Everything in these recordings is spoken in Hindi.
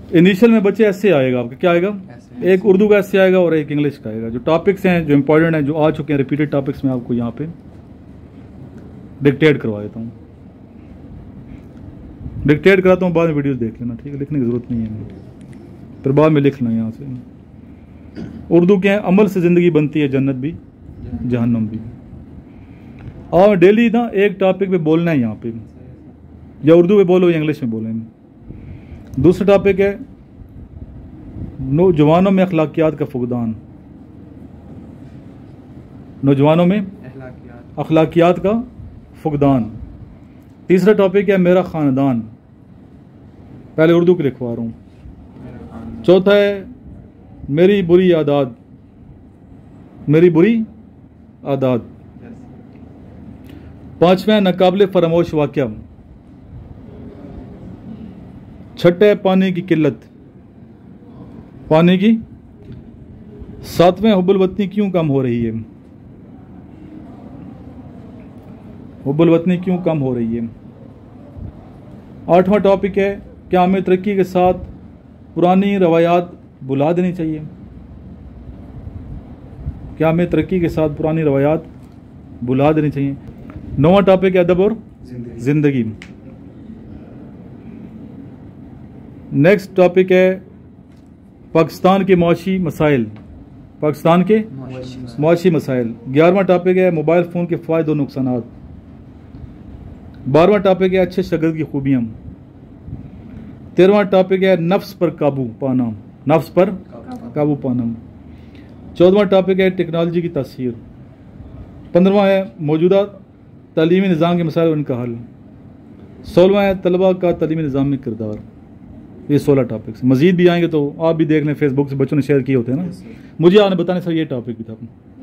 इनिशियल में बच्चे ऐसे आएगा आपका, क्या आएगा, एक उर्दू का ऐसे आएगा और एक इंग्लिश का आएगा। जो टॉपिक्स हैं जो इंपॉर्टेंट हैं जो आ चुके हैं रिपीटेड टॉपिक्स में आपको यहाँ पे डिक्टेट करवा देता हूँ, डिक्टेट कराता हूँ, बाद में वीडियोस देख लेना, ठीक है, लिखने की ज़रूरत नहीं है, फिर बाद में लिख लेना यहाँ से। उर्दू के अमल से ज़िंदगी बनती है जन्नत भी जहन्नम भी। और डेली ना एक टॉपिक पे बोलना है यहाँ पे, या उर्दू में बोलो या इंग्लिश में बोलें। दूसरा टॉपिक है नौजवानों में अखलाकियात का फुकदान, नौजवानों में अखलाकियात का फुकदान। तीसरा टॉपिक है मेरा ख़ानदान, पहले उर्दू के लिखवा रहा हूँ। चौथा है मेरी बुरी आदत, मेरी बुरी आदत। पांचवें नाकाबिले फरामोश वाक़या। छठे पानी की किल्लत, पानी की। सातवें हुब्बुल वतनी क्यों कम हो रही है, हुब्बुल वतनी क्यों कम हो रही है। आठवां टॉपिक है क्या हमें तरक्की के साथ पुरानी रवायात भुला देनी चाहिए, क्या हमें तरक्की के साथ पुरानी रवायात भुला देनी चाहिए। नौवां टॉपिक है अदब और जिंदगी। नेक्स्ट टॉपिक है पाकिस्तान के मुआशी मसाइल, पाकिस्तान के मुआशी मसाइल। 11वां टॉपिक है मोबाइल फ़ोन के फ़ायदे और नुकसानात। 12वां टॉपिक है अच्छे शगल की खूबियाँ। 13वां टॉपिक है नफ्स पर काबू पाना, नफ्स पर काबू पाना। 14वां टॉपिक है टेक्नोलॉजी की तासीर। 15वां है मौजूदा तालीमी निज़ाम के मसाइल और इनका हल। 16वां है तलबा का तालीमी निज़ाम में किरदार। ये 16 टॉपिक्स, मज़ीद भी आएंगे तो आप भी देख लें, फेसबुक से बच्चों ने शेयर किए होते हैं ना। मुझे आपने बताने सर ये टॉपिक भी था,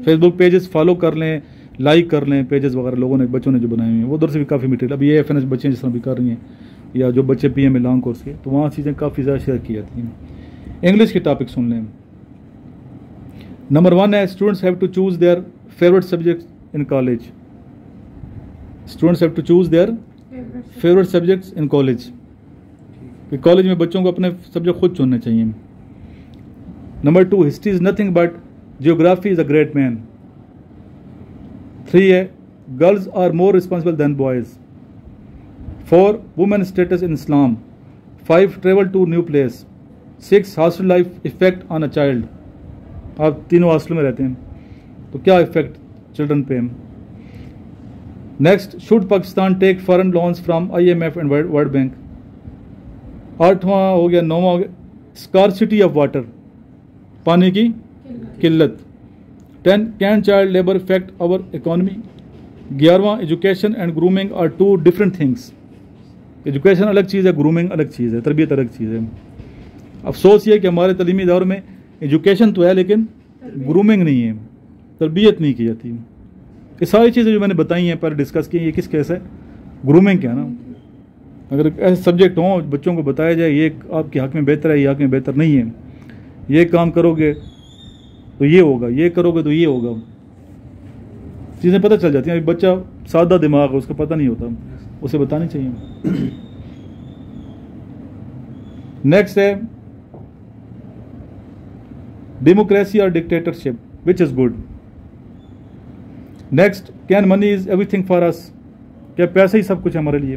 फेसबुक पेजेस फॉलो कर लें, लाइक कर लें, पेजेस वगैरह लोगों ने बच्चों ने जो बनाए हुए हैं, वो उधर से भी काफ़ी मटेरियल। अभी ये FNS बच्चे जिस तरह भी कर रही हैं, या जो बच्चे PM में लॉन्ग कोर्स के, तो वहाँ चीज़ें काफ़ी ज़्यादा शेयर की जाती हैं। इंग्लिश के टॉपिक सुन लें। नंबर 1 है students have to choose their favourite subjects in college. Students have to choose their favourite subjects in college, कि कॉलेज में बच्चों को अपने सब्जेक्ट खुद चुनने चाहिए। नंबर 2 history is nothing but geography is a great man. 3 है girls are more responsible than boys. 4 women status in Islam. 5 travel to new place. 6 hostel life effect on a child. आप तीनों हॉस्टल में रहते हैं तो क्या इफेक्ट चिल्ड्रन पे। Next should Pakistan take foreign loans from IMF and world bank. 8वां हो गया। 9वां हो गया स्कार्सिटी ऑफ वाटर, पानी की किल्लत। 10 can child labour effect our economy. 11वां education and grooming are 2 different things. Education अलग चीज़ है, ग्रूमिंग अलग चीज़ है, तरबियत अलग चीज़ है। अफसोस ये कि हमारे तलीमी दौर में एजुकेशन तो है लेकिन ग्रूमिंग नहीं है, तरबियत नहीं की जाती। ये सारी चीज़ें जो मैंने बताई हैं पहले डिस्कस की, ये किस केस है, ग्रूमिंग क्या है ना। अगर ऐसे सब्जेक्ट हों बच्चों को बताया जाए ये आपके हक़ में बेहतर है, ये हक़ में बेहतर नहीं है, ये काम करोगे तो ये होगा, ये करोगे तो ये होगा, चीज़ें पता चल जाती हैं। बच्चा सादा दिमाग है, उसको पता नहीं होता, उसे बतानी चाहिए। नेक्स्ट है डेमोक्रेसी और dictatorship, which is good. Next can money is everything for us, क्या पैसे ही सब कुछ हमारे लिए।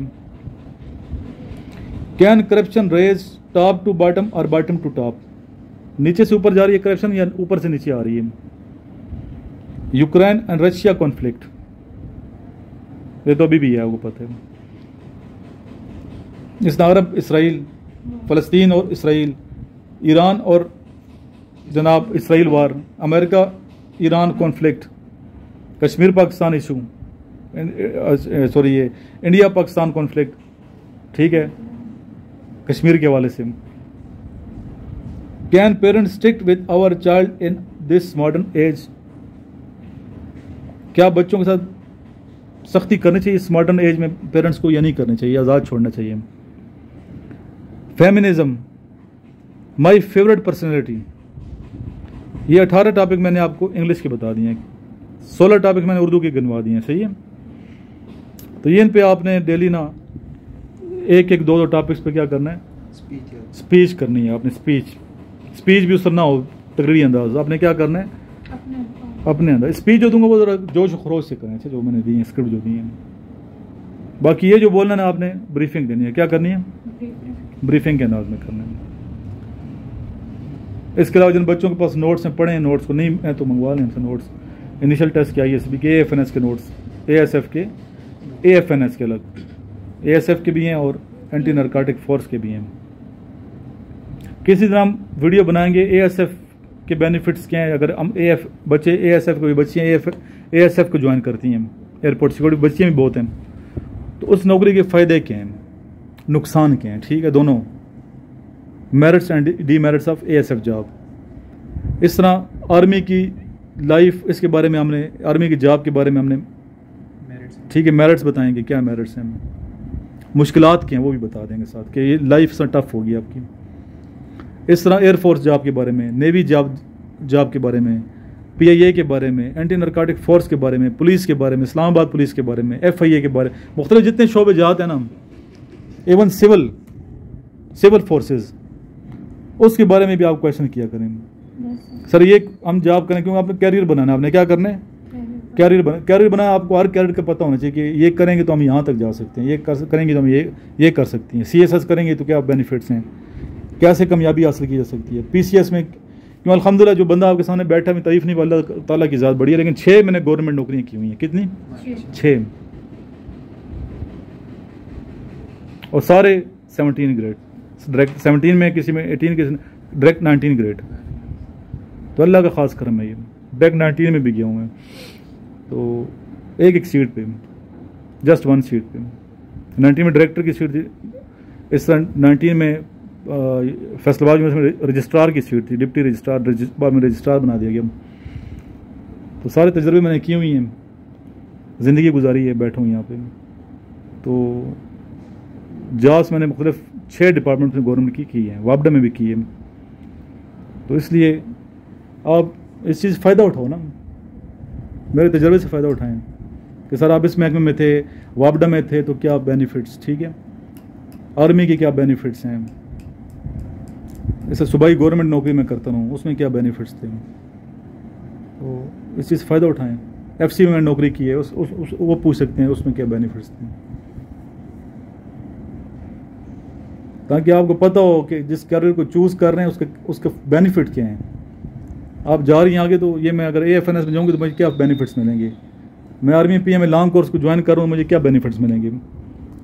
Can corruption raise top to bottom और बॉटम टू टॉप, नीचे से ऊपर जा रही है करप्शन या ऊपर से नीचे आ रही है। यूक्रेन एंड रशिया कॉन्फ्लिक्ट, ये तो अभी भी है, वो पता है। इसना अरब इसराइल, फ़लस्तीन और इसराइल, ईरान और जनाब Israel war, America Iran conflict, Kashmir Pakistan issue, sorry ये इंडिया पाकिस्तान कॉन्फ्लिक्ट, ठीक है, कश्मीर के हवाले से। Can parents strict with our child in this modern age, क्या बच्चों के साथ सख्ती करनी चाहिए इस मॉडर्न एज में पेरेंट्स को, या नहीं करनी चाहिए, आज़ाद छोड़ना चाहिए। फेमिनिज्म, माई फेवरेट पर्सनैलिटी, ये 18 टॉपिक मैंने आपको इंग्लिश के बता दिए हैं, 16 टॉपिक मैंने उर्दू के गिनवा दिए हैं, सही है। तो ये इन पे आपने डेली ना एक एक दो दो टॉपिक्स पे क्या करना है, स्पीच करनी है आपने, स्पीच भी उस तरह ना हो तकरीरी अंदाज, आपने क्या करना है अपने अंदर। स्पीच जो दूंगा वो ज़रा जोश खरोश से करें, जो मैंने दी है स्क्रिप्ट जो दी है। बाकी ये जो बोलना है आपने ब्रीफिंग देनी है, क्या करनी है ब्रीफिंग के अंदाज में करना है। इसके अलावा जिन बच्चों के पास नोट्स हैं पढ़ें, नोट्स को नहीं है तो मंगवा लें उनसे नोट्स। इनिशियल टेस्ट के ISB के AFNS के नोट्स, ASF के AFNS के अलग, ASF के भी हैं और एंटी नारकोटिक फोर्स के भी हैं। किसी तरह हम वीडियो बनाएंगे ASF के बेनिफिट्स क्या हैं। अगर हम बच्चे ASF को भी बच्चियाँ ASF को ज्वाइन करती हैं, एयरपोर्ट सिक्योरिटी बच्चियाँ भी बहुत हैं, तो उस नौकरी के फ़ायदे क्या हैं, नुकसान क्या हैं, ठीक है, दोनों merits and demerits of ASF job. इस तरह आर्मी की लाइफ, इसके बारे में हमने, आर्मी की जॉब के बारे में हमने, ठीक है, मेरिट्स बताएंगे क्या मेरिट्स हैं, मुश्किलात क्या हैं वो भी बता देंगे साथ कि ये लाइफ से टफ होगी आपकी। इस तरह एयरफोर्स जॉब के बारे में, नेवी जॉब के बारे में, PIA के बारे में, एंटी नारकोटिक फोर्स के बारे में, पुलिस के बारे में, इस्लामाबाद पुलिस के बारे में, FIA के बारे में, मुख्तलिफ जितने शोबे जात हैं ना, इवन सिविल फोर्सेस, उसके बारे में भी आप क्वेश्चन किया करें। सर ये हम जॉब करें क्योंकि आपने कैरियर बनाना है, आपने क्या करना है कैरियर बनाया। आपको हर कैरियर का पता होना चाहिए कि ये करेंगे तो हम यहाँ तक जा सकते हैं, ये करेंगे तो हम ये कर सकती हैं, CSS करेंगे तो क्या बेनिफिट्स हैं, कैसे कामयाबी हासिल की जा सकती है। PCS में क्यों अल्हम्दुलिल्लाह जो बंदा आपके सामने बैठा है, मैं तारीफ़ नहीं, अल्लाह ताला की ज़ात बड़ी है, लेकिन 6 मैंने गवर्नमेंट नौकरियाँ की हुई हैं। कितनी? 6, और सारे 17 ग्रेड, डायरेक्ट 17 में, किसी में 18, किसी डायरेक्ट 19 ग्रेड। तो अल्लाह का ख़ास करम है ये। डायरेक्ट 19 में भी गया हूँ मैं, तो एक सीट पे, जस्ट 1 सीट पे। 19 में डायरेक्टर की सीट थी, इस तरह 19 में फैसलाबाद यूनिवर्सिटी में रजिस्ट्रार की सीट थी, डिप्टी रजिस्ट्रार, बाद में रजिस्ट्रार बना दिया गया। तो सारे तजर्बे मैंने किए हुई हैं, ज़िंदगी गुजारी है, बैठा हूँ यहाँ पे। तो जॉब्स मैंने मुख्तलिफ 6 डिपार्टमेंट में गवर्नमेंट की है, वापडा में भी की है। तो इसलिए आप इस चीज़ फ़ायदा उठाओ ना, मेरे तजर्बे से फ़ायदा उठाएं कि सर आप इस महकमे में थे, वापडा में थे, तो क्या बेनिफिट्स, ठीक है, आर्मी के क्या बेनिफिट्स हैं, जैसे सुबह गवर्नमेंट नौकरी में करता हूँ, उसमें क्या बेनिफिट्स थे, तो इस चीज़ फ़ायदा उठाएं। FC में नौकरी की है, वो पूछ सकते हैं उसमें क्या बेनिफिट्स थे, ताकि आपको पता हो कि जिस कैरियर को चूज़ कर रहे हैं उसके बेनिफिट क्या हैं। आप जा रही हैं आगे, तो ये मैं अगर AFNS में जाऊँगी तो मुझे क्या बेनिफिट्स मिलेंगे, मैं आर्मी PA में लॉन्ग कोर्स को ज्वाइन कर रहा हूँ, मुझे क्या बेनिफिट्स मिलेंगे,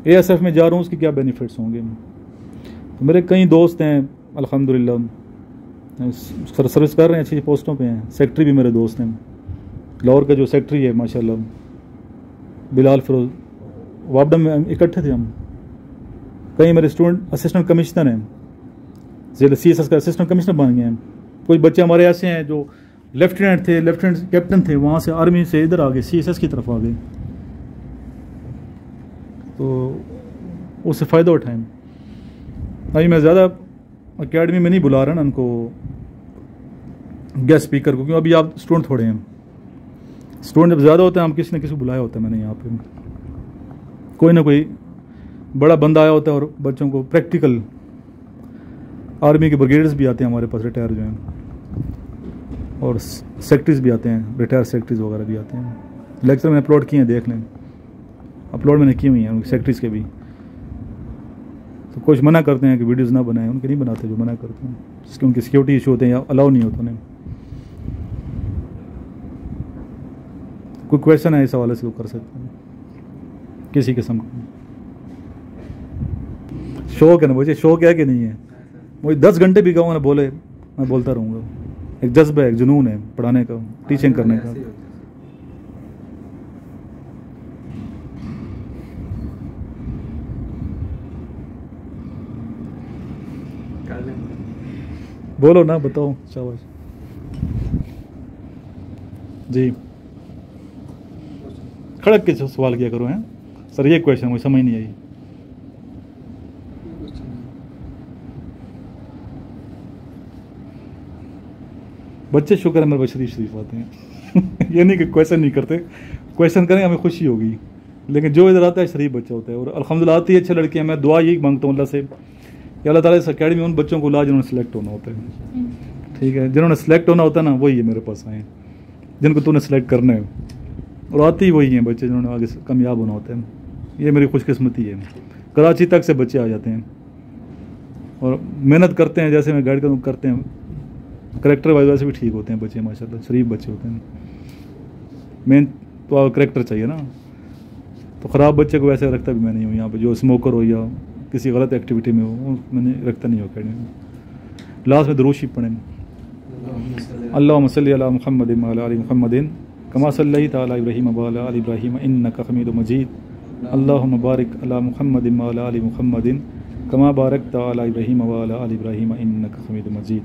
ASF में जा रहा हूँ उसके क्या बेनिफिट्स होंगे। तो मेरे कई दोस्त हैं अल्हम्दुलिल्लाह, सर्विस कर रहे हैं, अच्छी पोस्टों पे हैं। सेक्रेटरी भी मेरे दोस्त हैं, लाहौर का जो सेक्रेटरी है माशाल्लाह बिलाल फिरोज, वापडा में इकट्ठे थे हम। कई मेरे स्टूडेंट असिस्टेंट कमिश्नर हैं, CSS का असिस्टेंट कमिश्नर बन गए हैं। कुछ बच्चे हमारे ऐसे हैं जो लेफ्टिनेंट थे, लेफ्टिनेंट कैप्टन थे, वहाँ से आर्मी से इधर आ गए, CSS की तरफ आ गए। तो उससे फ़ायदा उठाएं। अभी मैं ज़्यादा अकेडमी में नहीं बुला रहा ना उनको, गेस्ट स्पीकर को, क्योंकि अभी आप स्टूडेंट थोड़े हैं। स्टूडेंट जब ज़्यादा होते हैं, हम किसी न किसी को बुलाया होता है मैंने यहाँ पे, कोई ना कोई बड़ा बंदा आया होता है, और बच्चों को प्रैक्टिकल, आर्मी के ब्रिगेडियर्स भी आते हैं हमारे पास, रिटायर जो हैं, और सेक्रेटरीज भी आते हैं, रिटायर सेक्रेटरीज वगैरह भी आते हैं। लेक्चर मैंने अपलोड किए हैं, देख लें, अपलोड मैंने की हुई हैं उनकी सेक्रेटरीज के भी। तो कुछ मना करते हैं कि वीडियोज़ ना बनाएं, उनके नहीं बनाते, जो मना करते हैं जिसके उनके सिक्योरिटी इशू होते हैं या अलाउ नहीं होता उन्हें। कोई क्वेश्चन है इस हवाले से वो कर सकते हैं, किसी किस्म का शौक है ना, मुझे शौक है कि नहीं है, मुझे 10 घंटे भी कहूँगा ना बोले, मैं बोलता रहूँगा। एक जज्बा है, एक जुनून है पढ़ाने का, टीचिंग करने का। बोलो ना, बताओ, शाबाश जी। खड़क के सवाल किया करो हैं सर, ये क्वेश्चन मुझे समझ नहीं आई। बच्चे शुक्र है मेरे बच्चे शरीफ आते हैं ये नहीं कि क्वेश्चन नहीं करते, क्वेश्चन करें हमें खुशी होगी, लेकिन जो इधर आता है शरीफ बच्चा होता है। और अल्हम्दुलिल्लाह आती है अच्छे लड़के हैं। मैं दुआ यही मांगता हूँ अल्लाह से कि अल्लाह ताला इस अकेडमी उन बच्चों को ला जिन्होंने सेलेक्ट होना होता है, ठीक है, जिन्होंने सेलेक्ट होना होता है ना वही है मेरे पास आए, जिनको तूने सेलेक्ट करना है, और आते ही वही हैं बच्चे जिन्होंने आगे कामयाब होना होता है। ये मेरी खुशकिस्मती है। कराची तक से बच्चे आ जाते हैं और मेहनत करते हैं, जैसे मैं गाइड करते हैं, करेक्टर वाइज वैसे भी ठीक होते हैं बच्चे, माशाल्लाह शरीफ बच्चे होते हैं। मेन तो करेक्टर चाहिए ना, तो ख़राब बच्चे को वैसे रखता भी मैं नहीं हूँ यहाँ पे, जो स्मोकर हो या किसी गलत एक्टिविटी में हो मैंने रखता नहीं हो अकेडमी में। लास्ट में दुरूद शरीफ पढ़ें, अल्लाहुम्मा सल्ली अला मुहम्मदिन व अला आलि मुहम्मदिन कमा सल्लैता अला इब्राहीम व अला आलि इब्राहीम इन्नका हमीदुम मजीद, अल्लाहुम्मा बारिक अला मुहम्मदिन व अला आलि मुहम्मदिन कमा बारकता अला इब्राहीम व अला आलि इब्राहीम इन्नका हमीदुम मजीद।